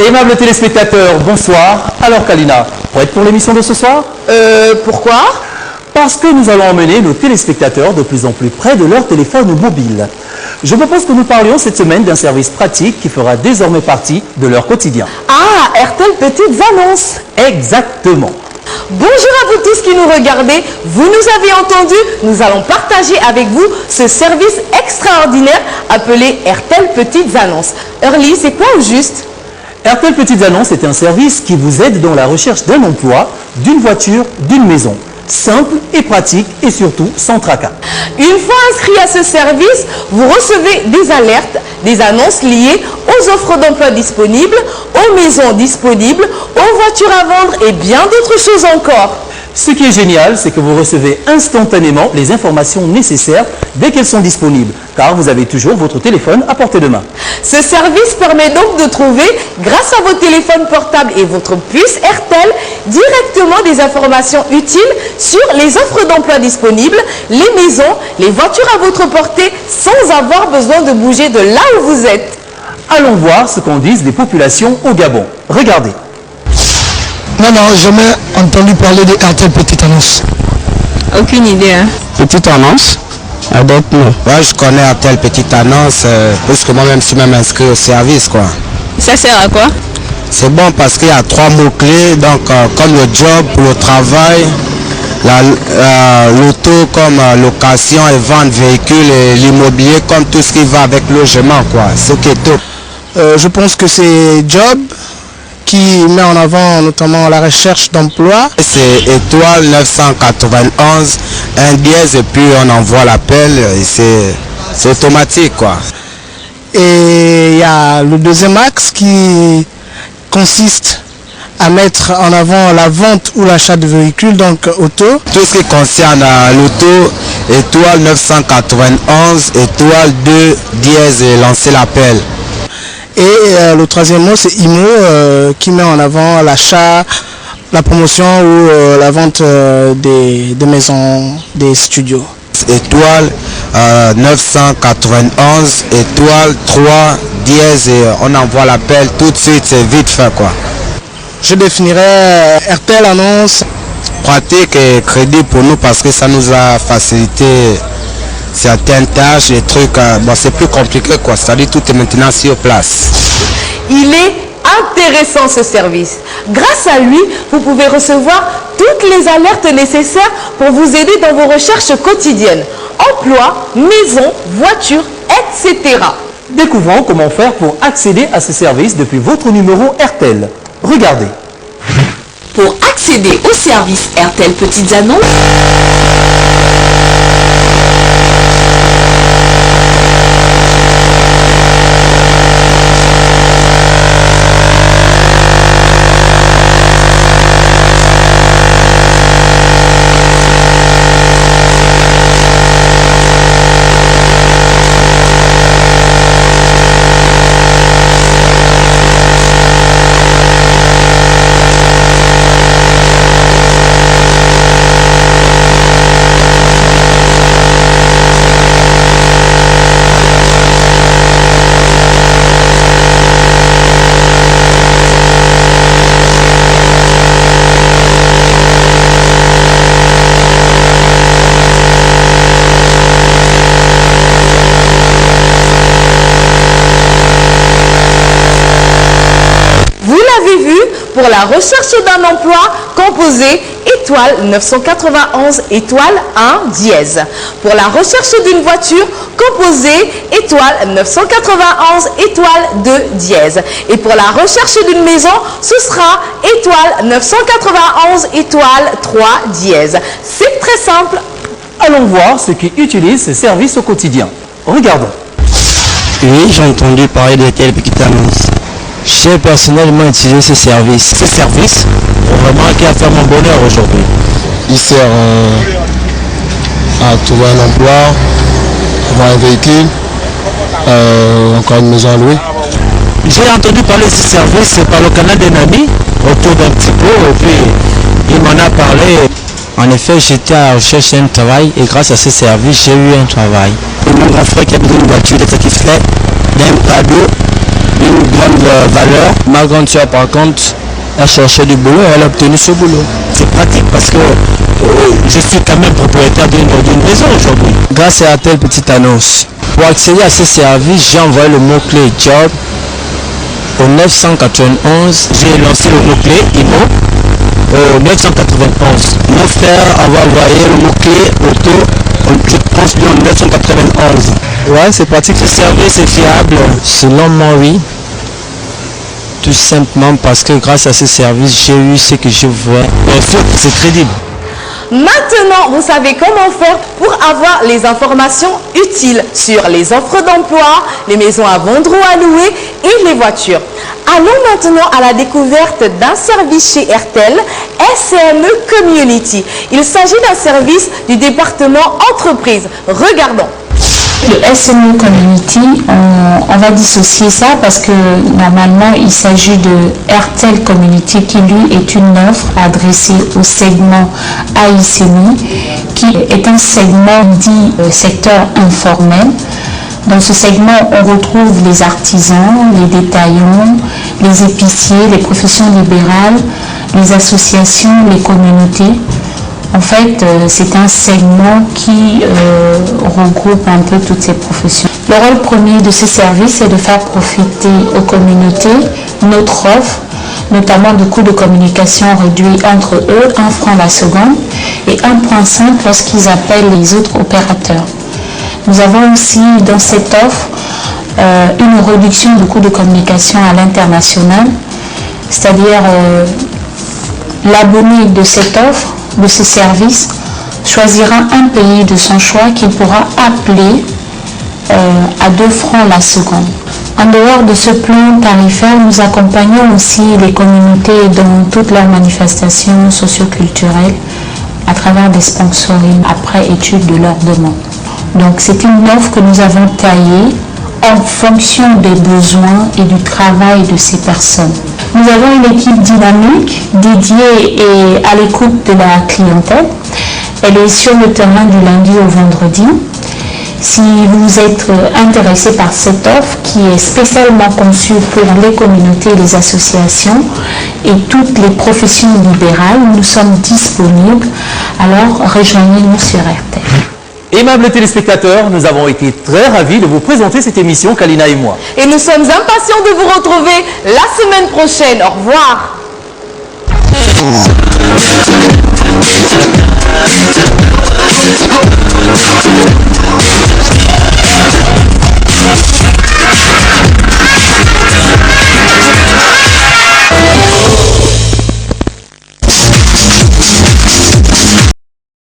Aimables téléspectateurs, bonsoir. Alors Kalina, prête pour l'émission de ce soir? Pourquoi? Parce que nous allons emmener nos téléspectateurs de plus en plus près de leur téléphone mobile. Je propose que nous parlions cette semaine d'un service pratique qui fera désormais partie de leur quotidien. Ah, RTL Petites Annonces. Exactement. Bonjour à vous tous qui nous regardez. Vous nous avez entendus, nous allons partager avec vous ce service extraordinaire appelé RTL Petites Annonces. Early, c'est quoi au juste? RTL Petites Annonces est un service qui vous aide dans la recherche d'un emploi, d'une voiture, d'une maison. Simple et pratique et surtout sans tracas. Une fois inscrit à ce service, vous recevez des alertes, des annonces liées aux offres d'emploi disponibles, aux maisons disponibles, aux voitures à vendre et bien d'autres choses encore. Ce qui est génial, c'est que vous recevez instantanément les informations nécessaires dès qu'elles sont disponibles, car vous avez toujours votre téléphone à portée de main. Ce service permet donc de trouver, grâce à vos téléphones portables et votre puce RTL, directement des informations utiles sur les offres d'emploi disponibles, les maisons, les voitures à votre portée, sans avoir besoin de bouger de là où vous êtes. Allons voir ce qu'en disent les populations au Gabon. Regardez. Non, jamais entendu parler de RTL Petite Annonce. Aucune idée, hein. Petite Annonce? D'autres non. Ouais, je connais RTL Petite Annonce, parce que moi-même je suis même inscrit au service, quoi. Ça sert à quoi? C'est bon parce qu'il y a 3 mots-clés, donc comme le job, le travail, l'auto comme location et vente véhicule et l'immobilier comme tout ce qui va avec logement, quoi. Ce qui est top. Je pense que c'est Job qui met en avant notamment la recherche d'emploi. C'est étoile 991, un dièse et puis on envoie l'appel et c'est automatique, quoi. Et il y a le deuxième axe qui consiste à mettre en avant la vente ou l'achat de véhicules, donc auto. Tout ce qui concerne l'auto, étoile 991, étoile 2 dièse et lancer l'appel. Et le troisième mot, c'est IMO qui met en avant l'achat, la promotion ou la vente des maisons, des studios. Étoile 991, étoile 3 dièse et on envoie l'appel tout de suite, c'est vite fait, quoi. Je définirais RTL Annonce. Pratique et crédit pour nous parce que ça nous a facilité certaines tâches et trucs. Bon, c'est plus compliqué, quoi. C'est-à-dire tout est maintenant sur place. Il est intéressant ce service. Grâce à lui, vous pouvez recevoir toutes les alertes nécessaires pour vous aider dans vos recherches quotidiennes. Emploi, maison, voiture, etc. Découvrons comment faire pour accéder à ce service depuis votre numéro RTL. Regardez. Pour accéder au service RTL Petites Annonces, pour la recherche d'un emploi, composez étoile 991 étoile 1 dièse. Pour la recherche d'une voiture, composez étoile 991 étoile 2 dièse. Et pour la recherche d'une maison, ce sera étoile 991 étoile 3 dièse. C'est très simple. Allons voir ceux qui utilisent ce service au quotidien. Regardons. Oui, j'ai entendu parler de RTL Petite Annonce. J'ai personnellement utilisé ce service. Ce service, Vraiment qui a fait mon bonheur aujourd'hui. Il sert à trouver un emploi, avoir un véhicule, encore une maison à louer. J'ai entendu parler de ce service par le canal d'un ami autour d'un petit peu et puis il m'en a parlé. En effet, j'étais à la recherche d'un travail et grâce à ce service, j'ai eu un travail. Mon grand frère qui a besoin d'une voiture est satisfait d'un cadeau une grande valeur. Ma grande soeur, par contre, elle cherchait du boulot et elle a obtenu ce boulot. C'est pratique parce que je suis quand même propriétaire d'une maison aujourd'hui. Grâce à telle petite annonce. Pour accéder à ces services, j'ai envoyé le mot-clé job au 991. J'ai lancé le mot-clé IMO au 991. Mon frère avait envoyé le mot-clé auto, je pense bien au 991. Ouais, c'est pratique. Ce service est fiable. Selon moi, oui. Tout simplement parce que grâce à ce service, j'ai eu ce que je voulais. Bien sûr, c'est crédible. Maintenant, vous savez comment faire pour avoir les informations utiles sur les offres d'emploi, les maisons à vendre ou à louer et les voitures. Allons maintenant à la découverte d'un service chez Airtel, SME Community. Il s'agit d'un service du département entreprise. Regardons. Le SME Community, on va dissocier ça parce que normalement il s'agit de Airtel Community qui lui est une offre adressée au segment AICMI qui est un segment dit secteur informel. Dans ce segment, on retrouve les artisans, les détaillants, les épiciers, les professions libérales, les associations, les communautés. En fait, c'est un segment qui regroupe un peu toutes ces professions. Le rôle premier de ces services est de faire profiter aux communautés notre offre, notamment de coûts de communication réduits entre eux, 1 franc la seconde et 1,5 lorsqu'ils appellent les autres opérateurs. Nous avons aussi dans cette offre une réduction du coût de communication à l'international, c'est-à-dire l'abonné de cette offre, de ce service, choisira un pays de son choix qu'il pourra appeler à 2 francs la seconde. En dehors de ce plan tarifaire, nous accompagnons aussi les communautés dans toutes leurs manifestations socio-culturelles à travers des sponsorings après étude de leurs demandes. Donc c'est une offre que nous avons taillée en fonction des besoins et du travail de ces personnes. Nous avons une équipe dynamique dédiée et à l'écoute de la clientèle. Elle est sur le terrain du lundi au vendredi. Si vous êtes intéressé par cette offre qui est spécialement conçue pour les communautés et les associations et toutes les professions libérales, nous sommes disponibles. Alors rejoignez-nous sur RTL. Aimables téléspectateurs, nous avons été très ravis de vous présenter cette émission, Kalina et moi. Et nous sommes impatients de vous retrouver la semaine prochaine. Au revoir.